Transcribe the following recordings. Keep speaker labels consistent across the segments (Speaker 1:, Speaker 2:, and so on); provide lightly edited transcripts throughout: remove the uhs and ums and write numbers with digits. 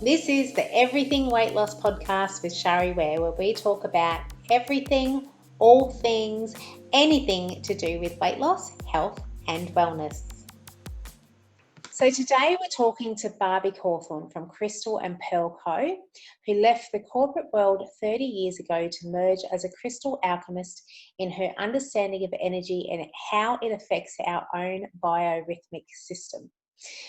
Speaker 1: This is the Everything Weight Loss podcast with Shari Ware, where we talk about everything, all things, anything to do with weight loss, health, and wellness. So today we're talking to Barbie Cawthan from Crystal and Pearl Co., who left the corporate world 30 years ago to merge as a crystal alchemist in her understanding of energy and how it affects our own bio-rhythmic system.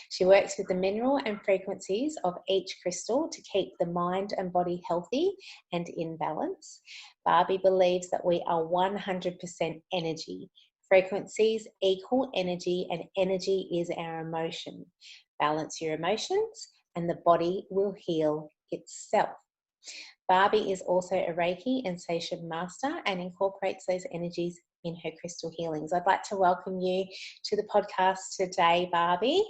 Speaker 1: She works with the mineral and frequencies of each crystal to keep the mind and body healthy and in balance. Barbie believes that we are 100% energy. Frequencies equal energy, and energy is our emotion. Balance your emotions, and the body will heal itself. Barbie is also a Reiki and Seichem Master and incorporates those energies in her crystal healings. I'd like to welcome you to the podcast today, Barbie.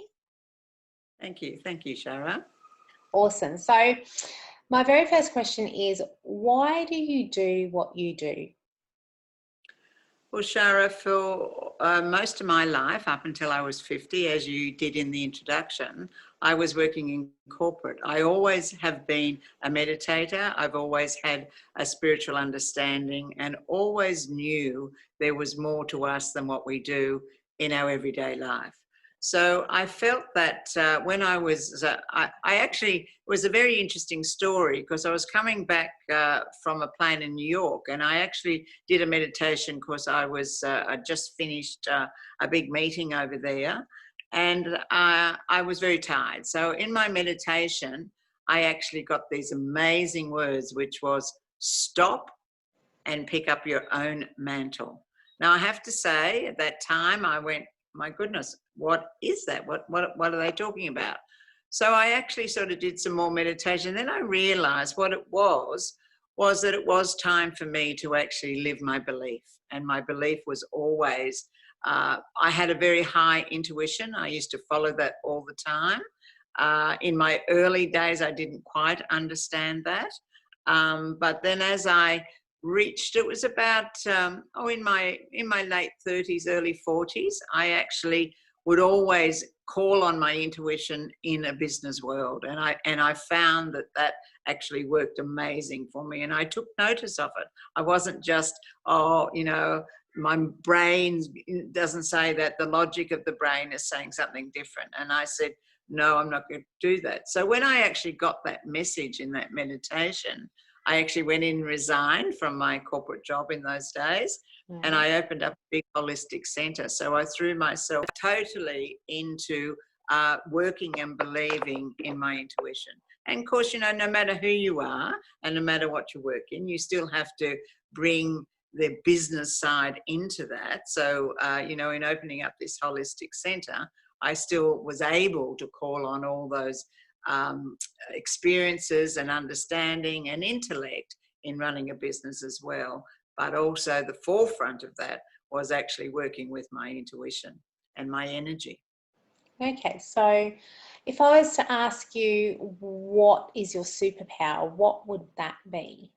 Speaker 2: Thank you. Thank you, Shara.
Speaker 1: Awesome. So my very first question is, why do you do what you do?
Speaker 2: Well, Shara, for most of my life, up until I was 50, as you did in the introduction, I was working in corporate. I always have been a meditator. I've always had a spiritual understanding and always knew there was more to us than what we do in our everyday life. So I felt that when I was, I actually, it was a very interesting story because I was coming back from a plane in New York, and I actually did a meditation because I just finished a big meeting over there, and I was very tired. So in my meditation, I actually got these amazing words, which was stop and pick up your own mantle. Now I have to say at that time I went, my goodness, what is that? What are they talking about? So I actually sort of did some more meditation. Then I realized what it was that it was time for me to actually live my belief. And my belief was always, I had a very high intuition. I used to follow that all the time. In my early days, I didn't quite understand that. But then as I reached, it was about in my late 30s, early 40s, I actually would always call on my intuition in a business world, and I found that actually worked amazing for me, and I took notice of it. I wasn't just my brain doesn't say that, the logic of the brain is saying something different, and I said, no, I'm not going to do that. So when I actually got that message in that meditation, I actually went in and resigned from my corporate job in those days, and I opened up a big holistic centre. So I threw myself totally into working and believing in my intuition. And of course, no matter who you are and no matter what you work in, you still have to bring the business side into that. So, in opening up this holistic centre, I still was able to call on all those experiences and understanding and intellect in running a business as well. But also the forefront of that was actually working with my intuition and my energy.
Speaker 1: Okay, so if I was to ask you what is your superpower, what would that be?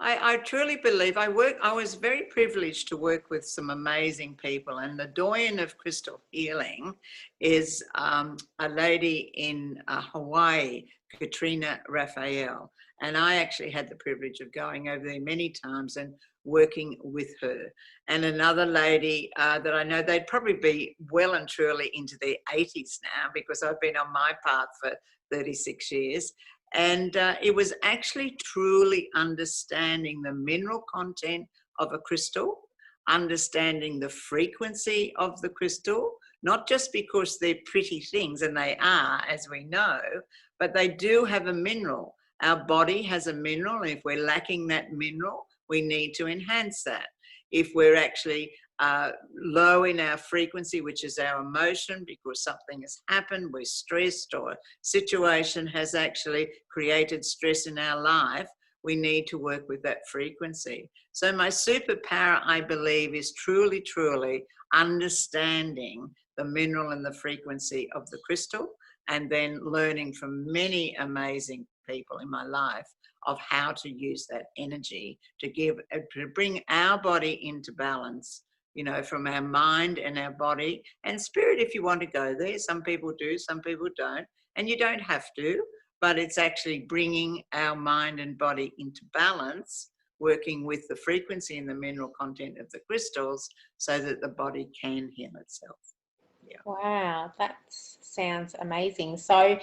Speaker 2: I truly believe I was very privileged to work with some amazing people, and the doyen of crystal healing is a lady in Hawaii, Katrina Raphael, and I actually had the privilege of going over there many times and working with her. And another lady that I know, they'd probably be well and truly into their 80s now because I've been on my path for 36 years. And it was actually truly understanding the mineral content of a crystal, understanding the frequency of the crystal, not just because they're pretty things, and they are, as we know, but they do have a mineral. Our body has a mineral, and if we're lacking that mineral, we need to enhance that. If we're actually low in our frequency, which is our emotion, because something has happened, we're stressed, or a situation has actually created stress in our life, we need to work with that frequency. So my superpower, I believe, is truly, truly understanding the mineral and the frequency of the crystal, and then learning from many amazing people in my life of how to use that energy to bring our body into balance, from our mind and our body and spirit, if you want to go there. Some people do, some people don't. And you don't have to, but it's actually bringing our mind and body into balance, working with the frequency and the mineral content of the crystals so that the body can heal itself. Yeah.
Speaker 1: Wow, that sounds amazing. So,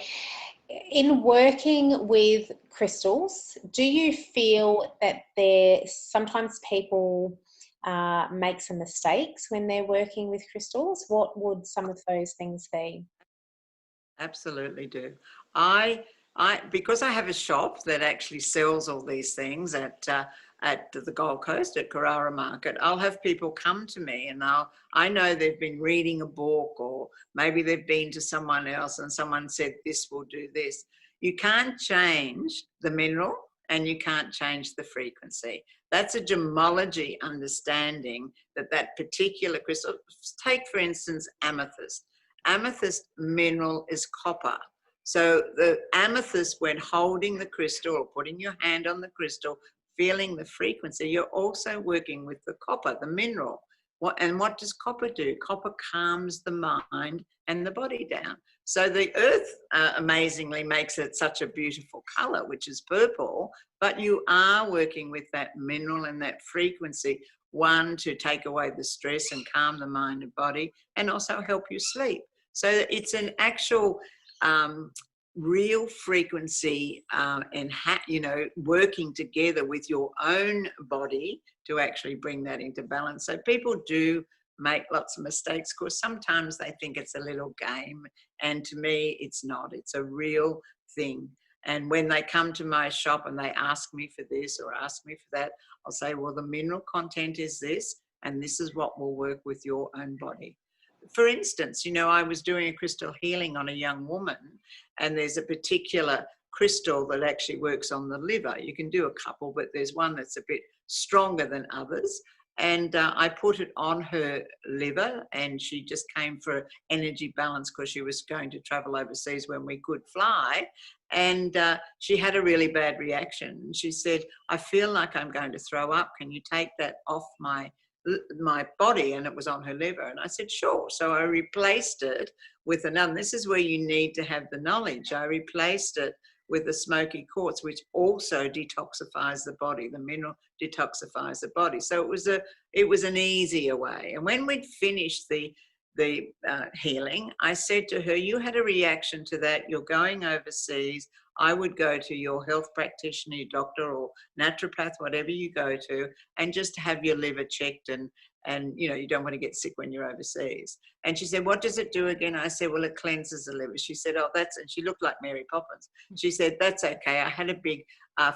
Speaker 1: in working with crystals, do you feel that sometimes people make some mistakes when they're working with crystals? What would some of those things be?
Speaker 2: Absolutely do. I because I have a shop that actually sells all these things at the Gold Coast at Carrara Market. I'll have people come to me, and I know they've been reading a book, or maybe they've been to someone else and someone said this will do this. You can't change the mineral and you can't change the frequency. That's a gemology understanding that particular crystal. Take for instance amethyst. Amethyst mineral is copper. So the amethyst, when holding the crystal or putting your hand on the crystal, feeling the frequency, you're also working with the copper, the mineral. What does copper do? Copper calms the mind and the body down. So the earth amazingly makes it such a beautiful color, which is purple, but you are working with that mineral and that frequency, one, to take away the stress and calm the mind and body, and also help you sleep. So it's an actual real frequency and working together with your own body to actually bring that into balance. So people do make lots of mistakes because sometimes they think it's a little game, and to me it's not. It's a real thing. And when they come to my shop and they ask me for this or ask me for that, I'll say, well, the mineral content is this, and this is what will work with your own body. For instance, I was doing a crystal healing on a young woman, and there's a particular crystal that actually works on the liver. You can do a couple, but there's one that's a bit stronger than others. And I put it on her liver, and she just came for energy balance because she was going to travel overseas when we could fly. And she had a really bad reaction. She said, I feel like I'm going to throw up. Can you take that off my body? And it was on her liver. And I said, sure. So I replaced it with another. This is where you need to have the knowledge. I replaced it with the smoky quartz, which also detoxifies the body. The mineral detoxifies the body. So it was an easier way. And when we'd finished the healing, I said to her, you had a reaction to that. You're going overseas. I would go to your health practitioner, your doctor or naturopath, whatever you go to, and just have your liver checked, and you don't want to get sick when you're overseas. And she said, what does it do again? I said, well, it cleanses the liver. She said, and she looked like Mary Poppins. She said, that's okay. I had a big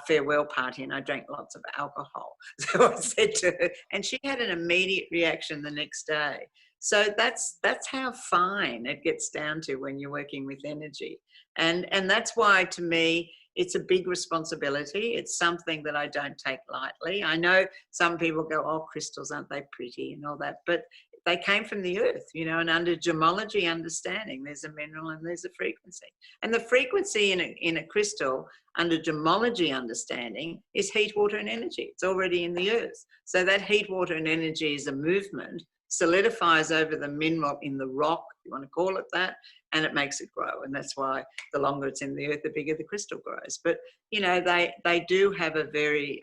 Speaker 2: farewell party and I drank lots of alcohol. So I said to her, and she had an immediate reaction the next day. So that's how fine it gets down to when you're working with energy. And that's why, to me, it's a big responsibility. It's something that I don't take lightly. I know some people go, oh, crystals, aren't they pretty and all that, but they came from the earth, and under gemology understanding, there's a mineral and there's a frequency. And the frequency in a crystal under gemology understanding is heat, water and energy. It's already in the earth. So that heat, water and energy is a movement, solidifies over the mineral in the rock, if you want to call it that, and it makes it grow. And that's why the longer it's in the earth, the bigger the crystal grows. But, they do have a very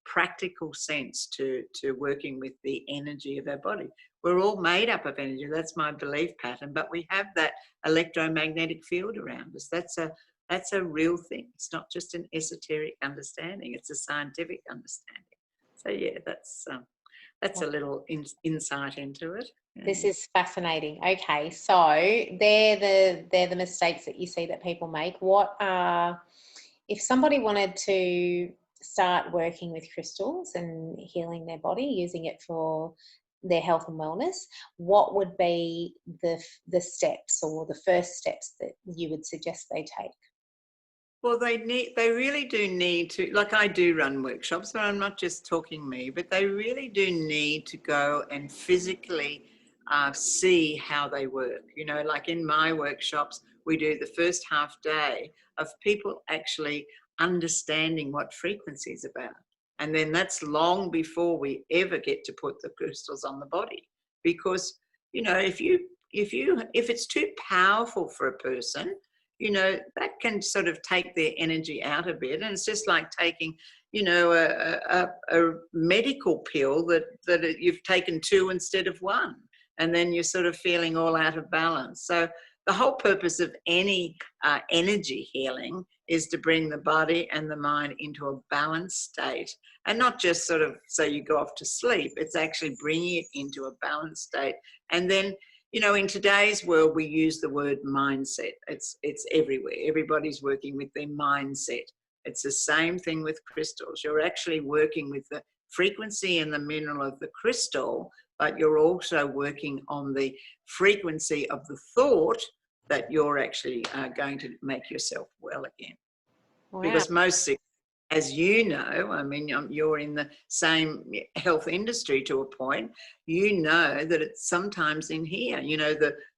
Speaker 2: practical sense to working with the energy of our body. We're all made up of energy. That's my belief pattern. But we have that electromagnetic field around us. That's a real thing. It's not just an esoteric understanding. It's a scientific understanding. So, yeah, that's a little insight into it. Yeah.
Speaker 1: This is fascinating. Okay, so they're the mistakes that you see that people make. If somebody wanted to start working with crystals and healing their body, using it for their health and wellness, what would be the steps or the first steps that you would suggest they take?
Speaker 2: Well, they really do need to, like I do run workshops, but I'm not just talking me, but they really do need to go and physically see how they work. Like in my workshops, we do the first half day of people actually understanding what frequency is about. And then that's long before we ever get to put the crystals on the body. Because, if it's too powerful for a person, that can sort of take their energy out a bit. And it's just like taking, a medical pill that you've taken 2 instead of 1. And then you're sort of feeling all out of balance. So the whole purpose of any energy healing is to bring the body and the mind into a balanced state, and not just sort of so you go off to sleep. It's actually bringing it into a balanced state. And then, in today's world, we use the word mindset. It's everywhere. Everybody's working with their mindset. It's the same thing with crystals. You're actually working with the frequency and the mineral of the crystal, but you're also working on the frequency of the thought that you're actually going to make yourself well again.
Speaker 1: Wow.
Speaker 2: Because most, as you know, I mean, you're in the same health industry to a point, that it's sometimes in here,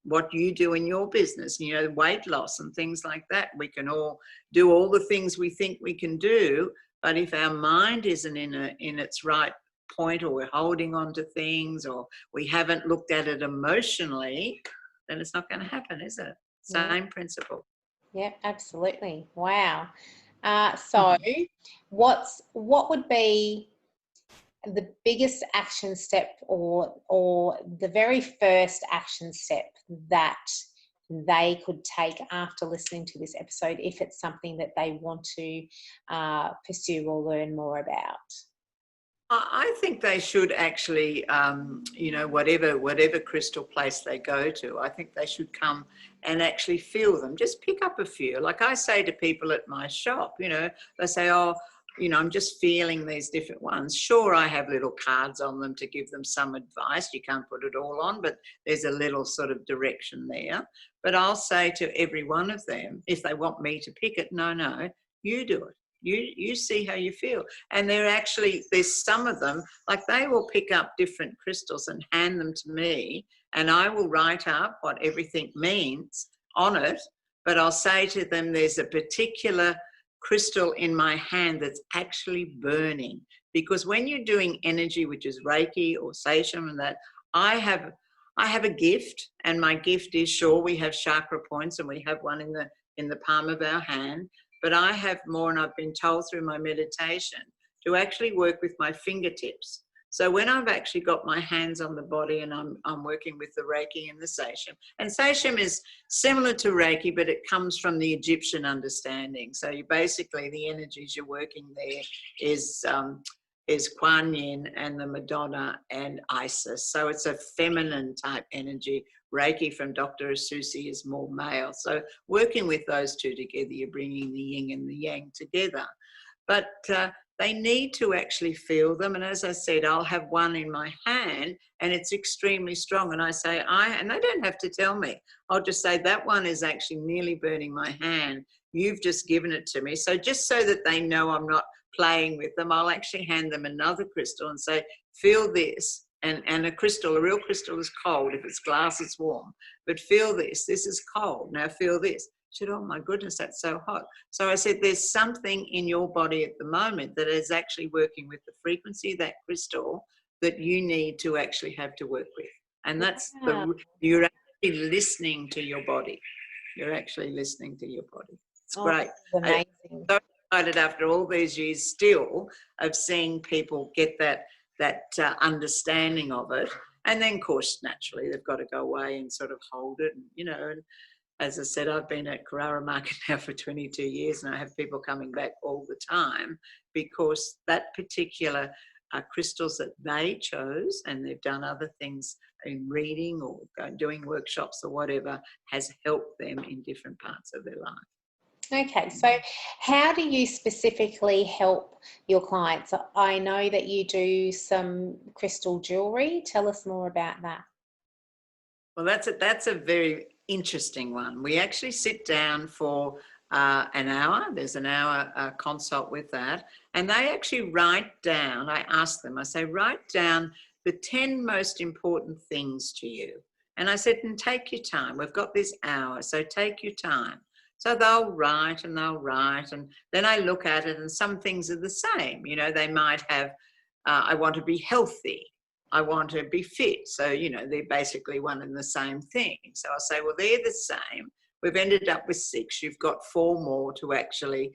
Speaker 2: what you do in your business, weight loss and things like that. We can all do all the things we think we can do, but if our mind isn't in its right point, or we're holding on to things, or we haven't looked at it emotionally, then it's not going to happen, is it? Same principle.
Speaker 1: Yeah, absolutely. Wow. So what would be the biggest action step, or the very first action step that they could take after listening to this episode, if it's something that they want to pursue or learn more about?
Speaker 2: I think they should actually, whatever crystal place they go to, I think they should come and actually feel them. Just pick up a few. Like I say to people at my shop, they say, I'm just feeling these different ones. Sure, I have little cards on them to give them some advice. You can't put it all on, but there's a little sort of direction there. But I'll say to every one of them, if they want me to pick it, no, you do it. You see how you feel. And there's some of them, like they will pick up different crystals and hand them to me, and I will write up what everything means on it, but I'll say to them, there's a particular crystal in my hand that's actually burning. Because when you're doing energy, which is Reiki or Seichem and that, I have a gift, and my gift is, sure, we have chakra points and we have one in the palm of our hand, but I have more, and I've been told through my meditation, to actually work with my fingertips. So when I've actually got my hands on the body and I'm working with the Reiki and the Seichem, and Seichem is similar to Reiki, but it comes from the Egyptian understanding. So basically the energies you're working there is Kuan Yin and the Madonna and Isis. So it's a feminine type energy. Reiki from Dr. Asusi is more male. So working with those two together, you're bringing the yin and the yang together. But they need to actually feel them. And as I said, I'll have one in my hand and it's extremely strong. And I say, and they don't have to tell me. I'll just say, that one is actually nearly burning my hand. You've just given it to me. So just so that they know I'm not playing with them, I'll actually hand them another crystal and say, feel this. And a real crystal is cold. If it's glass, it's warm. But feel this. This is cold. Now feel this. She said, oh my goodness, that's so hot. So I said, there's something in your body at the moment that is actually working with the frequency of that crystal that you need to actually have to work with. And that's you're actually listening to your body. You're actually listening to your body. It's great.
Speaker 1: Amazing.
Speaker 2: I'm so excited after all these years still of seeing people get that understanding of it. And then, of course, naturally, they've got to go away and sort of hold it. And, and as I said, I've been at Carrara Market now for 22 years, and I have people coming back all the time because that particular crystals that they chose, and they've done other things in reading or doing workshops or whatever, has helped them in different parts of their life.
Speaker 1: Okay, so how do you specifically help your clients? I know that you do some crystal jewellery. Tell us more about that.
Speaker 2: Well, that's a very interesting one. We actually sit down for an hour. There's an hour consult with that. And they actually write down, I ask them, I say, write down the 10 most important things to you. And I said, and take your time. We've got this hour, so take your time. So they'll write, and then I look at it, and some things are the same. They might have, I want to be healthy. I want to be fit. So, they're basically one and the same thing. So I'll say, well, they're the same. We've ended up with 6. You've got 4 more to actually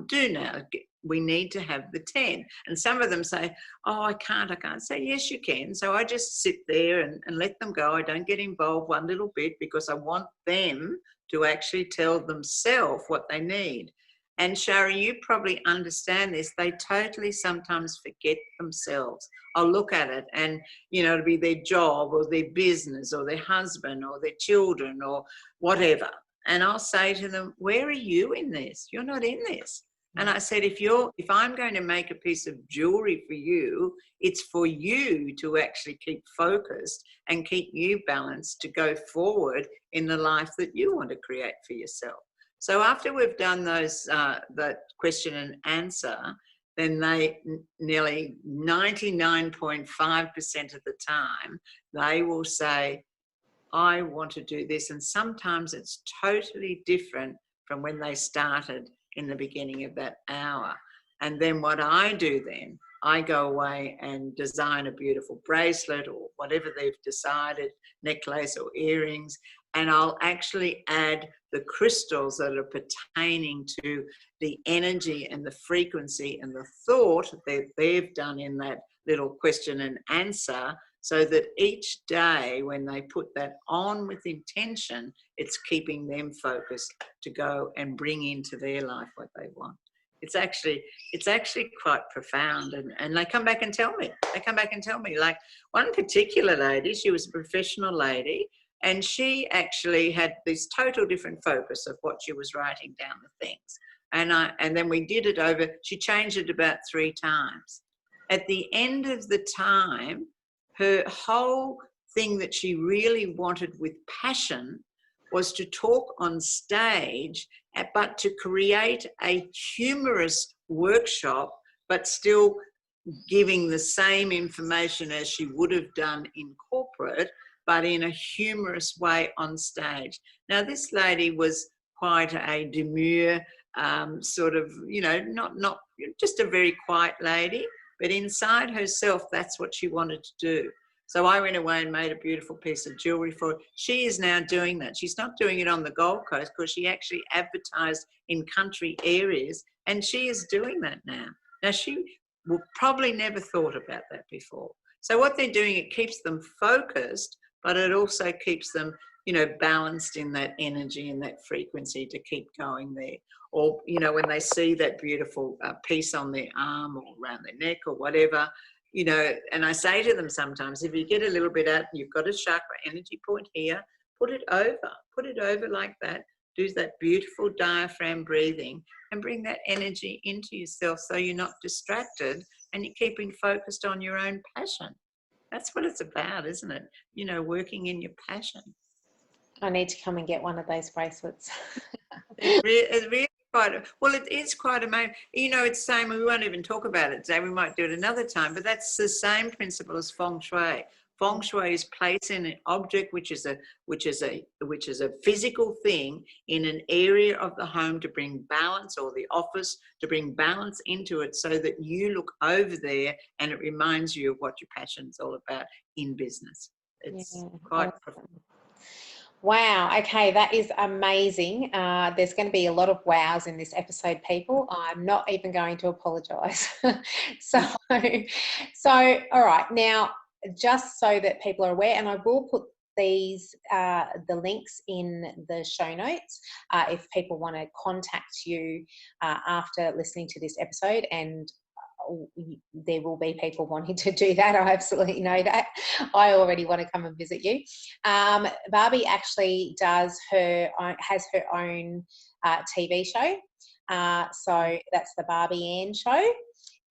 Speaker 2: do now. We need to have the 10. And some of them say, oh, I can't. Say, yes, you can. So I just sit there and let them go. I don't get involved one little bit because I want them to actually tell themselves what they need. And Shari, you probably understand this. They totally sometimes forget themselves. I'll look at it and, you know, it'll be their job or their business or their husband or their children or whatever. And I'll say to them, where are you in this? You're not in this. And I said, if I'm going to make a piece of jewellery for you, it's for you to actually keep focused and keep you balanced to go forward in the life that you want to create for yourself. So after we've done those, that question and answer, then they nearly 99.5% of the time, they will say, I want to do this. And sometimes it's totally different from when they started in the beginning of that hour. And then what I do then, I go away and design a beautiful bracelet or whatever they've decided, necklace or earrings, and I'll actually add the crystals that are pertaining to the energy and the frequency and the thought that they've done in that little question and answer, so that each day when they put that on with intention, it's keeping them focused to go and bring into their life what they want. It's actually quite profound, and they come back and tell me. Like one particular lady, she was a professional lady, and she actually had this total different focus of what she was writing down the things. And then we did it over, she changed it about 3 times. At the end of the time, her whole thing that she really wanted with passion was to talk on stage, but to create a humorous workshop, but still giving the same information as she would have done in corporate, but in a humorous way on stage. Now, this lady was quite a demure, sort of, you know, not just a very quiet lady, but inside herself, that's what she wanted to do. So I went away and made a beautiful piece of jewellery for her. She is now doing that. She's not doing it on the Gold Coast because she actually advertised in country areas, and she is doing that now. Now, she will probably never thought about that before. So what they're doing, it keeps them focused, but it also keeps them, you know, balanced in that energy and that frequency to keep going there. Or, you know, when they see that beautiful piece on their arm or around their neck or whatever, you know, and I say to them sometimes, if you get a little bit out, you've got a chakra energy point here, put it over like that, do that beautiful diaphragm breathing and bring that energy into yourself so you're not distracted and you're keeping focused on your own passion. That's what it's about, isn't it? You know, working in your passion.
Speaker 1: I need to come and get one of those bracelets.
Speaker 2: It's really quite, well, it is quite amazing. You know, it's the same, we won't even talk about it today, we might do it another time, but that's the same principle as feng shui. Feng shui is placing an object which is a physical thing in an area of the home to bring balance, or the office to bring balance into it, so that you look over there and it reminds you of what your passion's all about in business. It's quite profound.
Speaker 1: Wow. Okay, that is amazing. There's going to be a lot of wows in this episode, people. I'm not even going to apologise. So, all right. Now, just so that people are aware, and I will put these the links in the show notes if people want to contact you after listening to this episode, and there will be people wanting to do that. I absolutely know that. I already want to come and visit you. Barbie actually has her own TV show. So that's the Barbie Ann Show,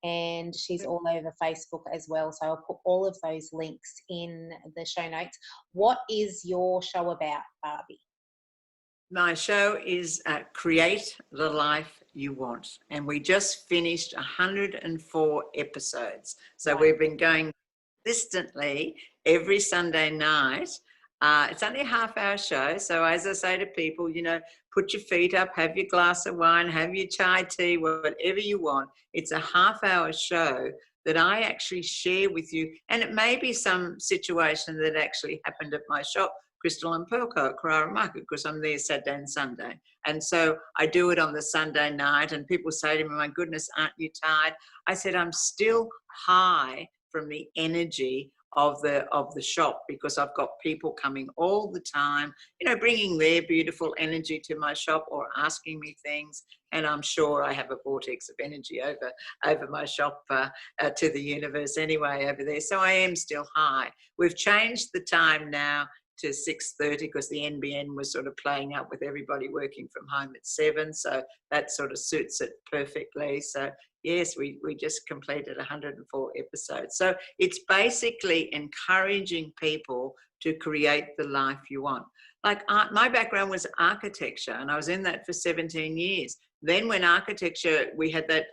Speaker 1: and she's all over Facebook as well. So I'll put all of those links in the show notes. What is your show about, Barbie?
Speaker 2: My show is Create the Life You Want, and we just finished 104 episodes. So we've been going consistently every Sunday night. It's only a half-hour show, so as I say to people, you know, put your feet up, have your glass of wine, have your chai tea, whatever you want. It's a half-hour show that I actually share with you, and it may be some situation that actually happened at my shop, Crystal and Pearl Co at Carrara Market because I'm there Saturday and Sunday. And so I do it on the Sunday night, and people say to me, my goodness, aren't you tired? I said, I'm still high from the energy of the shop because I've got people coming all the time, bringing their beautiful energy to my shop or asking me things. And I'm sure I have a vortex of energy over my shop to the universe anyway over there. So I am still high. We've changed the time now to 6:30 because the NBN was sort of playing up with everybody working from home at 7. So that sort of suits it perfectly. So yes, we just completed 104 episodes. So it's basically encouraging people to create the life you want. Like my background was architecture, and I was in that for 17 years. Then when architecture, we had that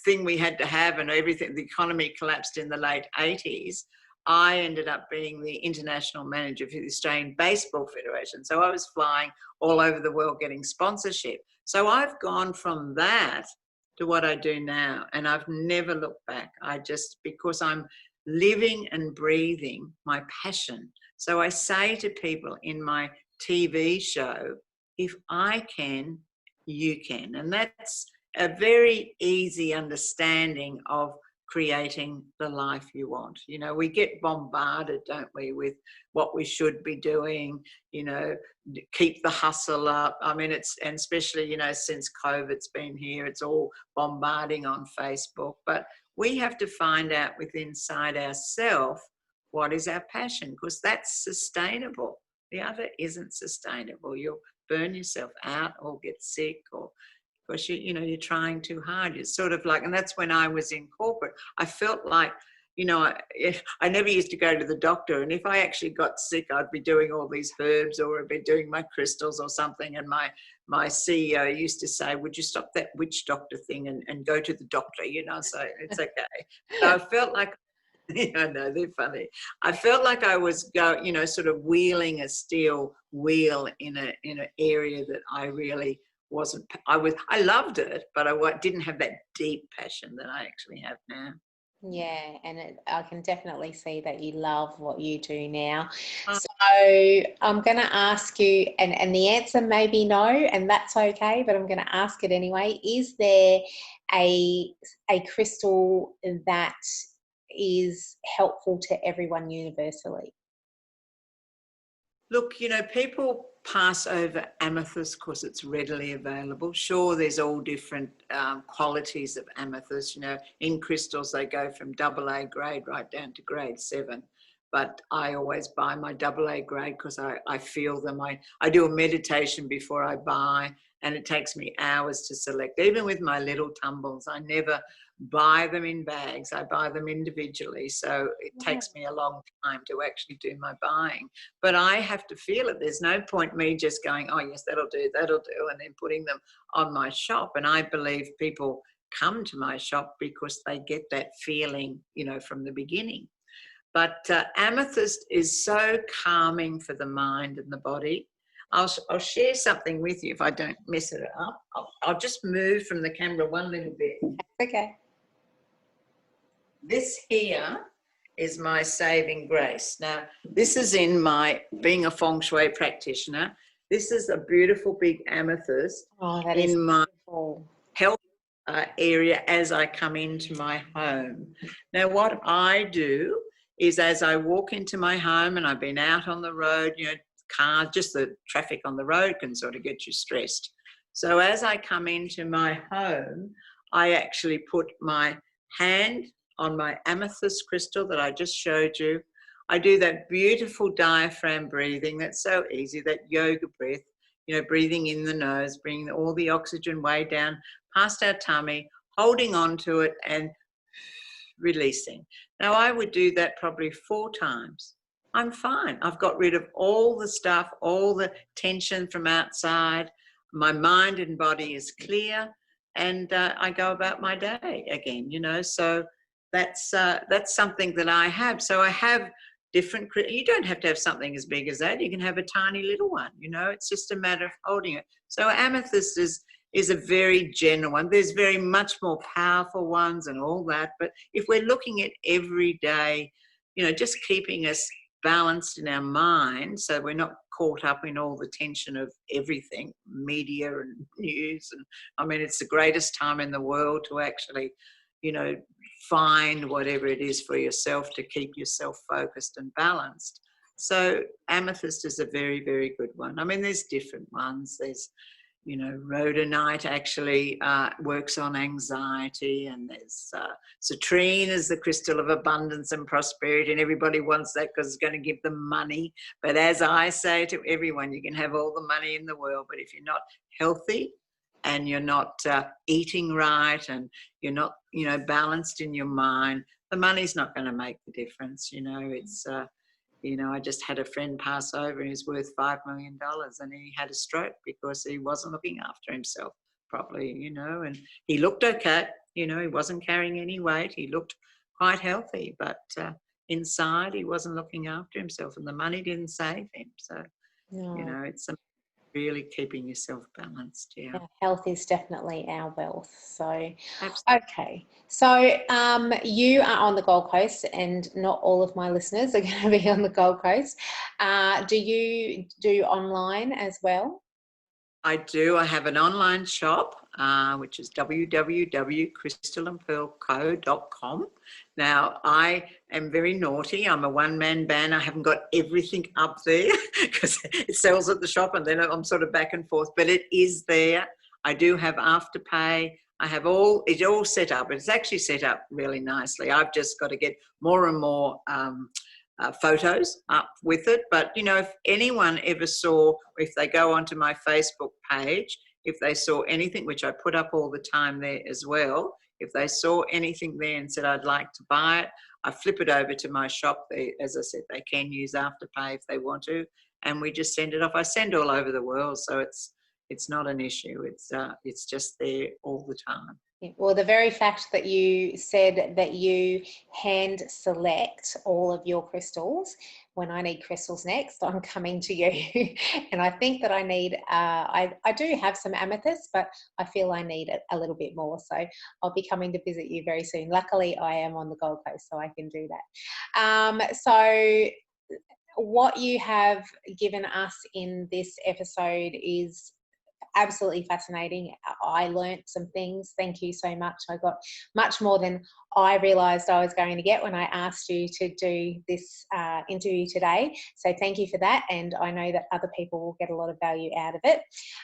Speaker 2: thing we had to have and everything, the economy collapsed in the late 80s. I ended up being the international manager for the Australian Baseball Federation. So I was flying all over the world getting sponsorship. So I've gone from that to what I do now, and I've never looked back. Because I'm living and breathing my passion. So I say to people in my TV show, if I can, you can. And that's a very easy understanding of creating the life you want. We get bombarded, don't we, with what we should be doing, keep the hustle up. I mean, and especially, since COVID's been here, it's all bombarding on Facebook. But we have to find out inside ourselves what is our passion, because that's sustainable. The other isn't sustainable. You'll burn yourself out or get sick, or because you're trying too hard. It's sort of like, and that's when I was in corporate. I felt like, I never used to go to the doctor, and if I actually got sick, I'd be doing all these herbs, or I'd be doing my crystals or something. And my CEO used to say, would you stop that witch doctor thing and go to the doctor, so it's okay. So I felt like, I know, they're funny. I felt like I was sort of wheeling a steel wheel in an area that I really wasn't. I loved it, but I didn't have that deep passion that I actually have now.
Speaker 1: Yeah, and I can definitely see that you love what you do now.
Speaker 2: Oh.
Speaker 1: So I'm going to ask you, and the answer may be no, and that's okay, but I'm going to ask it anyway. Is there a crystal that is helpful to everyone universally?
Speaker 2: Look, people pass over amethyst because it's readily available. Sure, there's all different qualities of amethyst. In crystals, they go from AA grade right down to grade 7. But I always buy my AA grade because I feel them. I do a meditation before I buy, and it takes me hours to select. Even with my little tumbles, I never buy them in bags. I buy them individually. So it takes me a long time to actually do my buying. But I have to feel it. There's no point me just going, oh, yes, that'll do, and then putting them on my shop. And I believe people come to my shop because they get that feeling, from the beginning. But amethyst is so calming for the mind and the body. I'll share something with you if I don't mess it up. I'll just move from the camera one little bit.
Speaker 1: Okay.
Speaker 2: This here is my saving grace. Now, this is in my, being a feng shui practitioner, this is a beautiful big amethyst in my health area as I come into my home. Now, what I do is as I walk into my home, and I've been out on the road, cars, just the traffic on the road can sort of get you stressed. So as I come into my home, I actually put my hand on my amethyst crystal that I just showed you. I do that beautiful diaphragm breathing. That's so easy, that yoga breath, breathing in the nose, bringing all the oxygen way down past our tummy, holding on to it and releasing. Now, I would do that probably 4 times. I'm fine. I've got rid of all the stuff, all the tension from outside. My mind and body is clear, and I go about my day again, So that's something that I have. So I have different, you don't have to have something as big as that. You can have a tiny little one, It's just a matter of holding it. So amethyst is a very general one. There's very much more powerful ones and all that. But if we're looking at every day, just keeping us balanced in our mind, so we're not caught up in all the tension of everything, media and news. And I mean, it's the greatest time in the world to actually, find whatever it is for yourself to keep yourself focused and balanced. So amethyst is a very, very good one. I mean, there's different ones. There's, rhodonite actually works on anxiety, and there's citrine is the crystal of abundance and prosperity, and everybody wants that because it's going to give them money. But as I say to everyone, you can have all the money in the world, but if you're not healthy and you're not eating right and you're not, balanced in your mind, the money's not going to make the difference. It's I just had a friend pass over and he's worth $5 million, and he had a stroke because he wasn't looking after himself properly, and he looked okay, he wasn't carrying any weight, he looked quite healthy, but inside he wasn't looking after himself, and the money didn't save him. So,
Speaker 1: No.
Speaker 2: It's really keeping yourself balanced. Yeah.
Speaker 1: Health is definitely our wealth. So,
Speaker 2: Absolutely.
Speaker 1: okay. So, you are on the Gold Coast, and not all of my listeners are going to be on the Gold Coast. Do you do online as well?
Speaker 2: I do. I have an online shop, which is www.crystalandpearlco.com. Now, I am very naughty. I'm a one-man band. I haven't got everything up there because it sells at the shop and then I'm sort of back and forth, but it is there. I do have Afterpay. I have it's all set up. It's actually set up really nicely. I've just got to get more and more photos up with it. But if anyone ever saw, if they go onto my Facebook page, if they saw anything, which I put up all the time there as well, if they saw anything there and said I'd like to buy it, I flip it over to my shop. As I said, they can use Afterpay if they want to, and we just send it off. I send all over the world, so it's not an issue. It's just there all the time.
Speaker 1: Well, the very fact that you said that you hand select all of your crystals, when I need crystals next, I'm coming to you. And I think that I need, I do have some amethyst, but I feel I need a little bit more. So I'll be coming to visit you very soon. Luckily, I am on the Gold Coast, so I can do that. So what you have given us in this episode is absolutely fascinating. I learnt some things. Thank you so much. I got much more than I realised I was going to get when I asked you to do this interview today. So thank you for that. And I know that other people will get a lot of value out of it.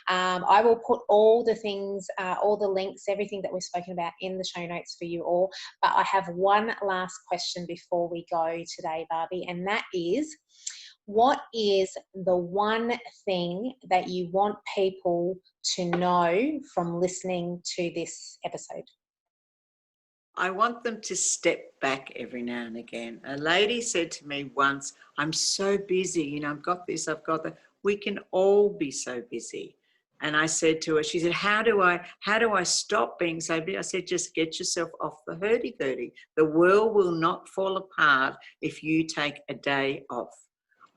Speaker 1: I will put all the things, all the links, everything that we've spoken about in the show notes for you all. But I have one last question before we go today, Barbie, and that is, what is the one thing that you want people to know from listening to this episode?
Speaker 2: I want them to step back every now and again. A lady said to me once, I'm so busy, I've got this, I've got that. We can all be so busy. And I said to her, she said, how do I stop being so busy? I said, just get yourself off the hurdy-gurdy. The world will not fall apart if you take a day off.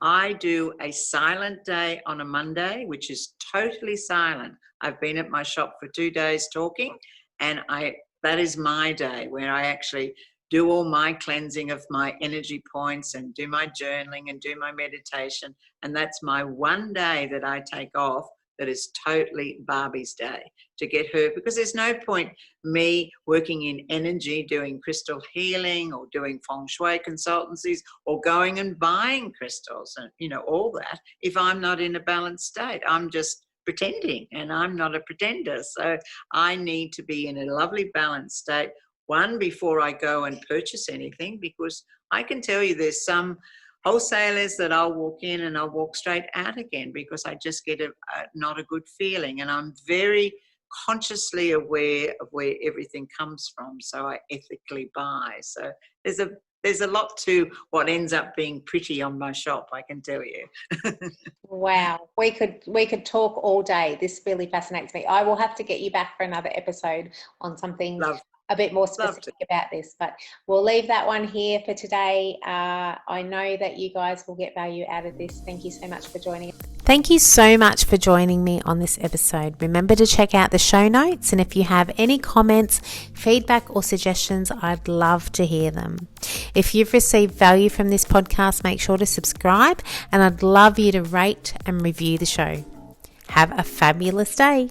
Speaker 2: I do a silent day on a Monday, which is totally silent. I've been at my shop for 2 days talking, and that is my day where I actually do all my cleansing of my energy points and do my journaling and do my meditation. And that's my one day that I take off that is totally Barbie's day, to get her, because there's no point me working in energy, doing crystal healing or doing feng shui consultancies or going and buying crystals and, all that, if I'm not in a balanced state. I'm just pretending, and I'm not a pretender. So I need to be in a lovely balanced state, one, before I go and purchase anything, because I can tell you there's some wholesalers that I'll walk in and I'll walk straight out again because I just get not a good feeling, and I'm very consciously aware of where everything comes from, so I ethically buy. So there's a lot to what ends up being pretty on my shop, I can tell you.
Speaker 1: Wow, we could talk all day. This really fascinates me. I will have to get you back for another episode on something a bit more specific about this, but we'll leave that one here for today. I know that you guys will get value out of this. Thank you so much for joining us. Thank you so much for joining me on this episode. Remember to check out the show notes, and if you have any comments, feedback or suggestions, I'd love to hear them. If you've received value from this podcast, make sure to subscribe, and I'd love you to rate and review the show. Have a fabulous day.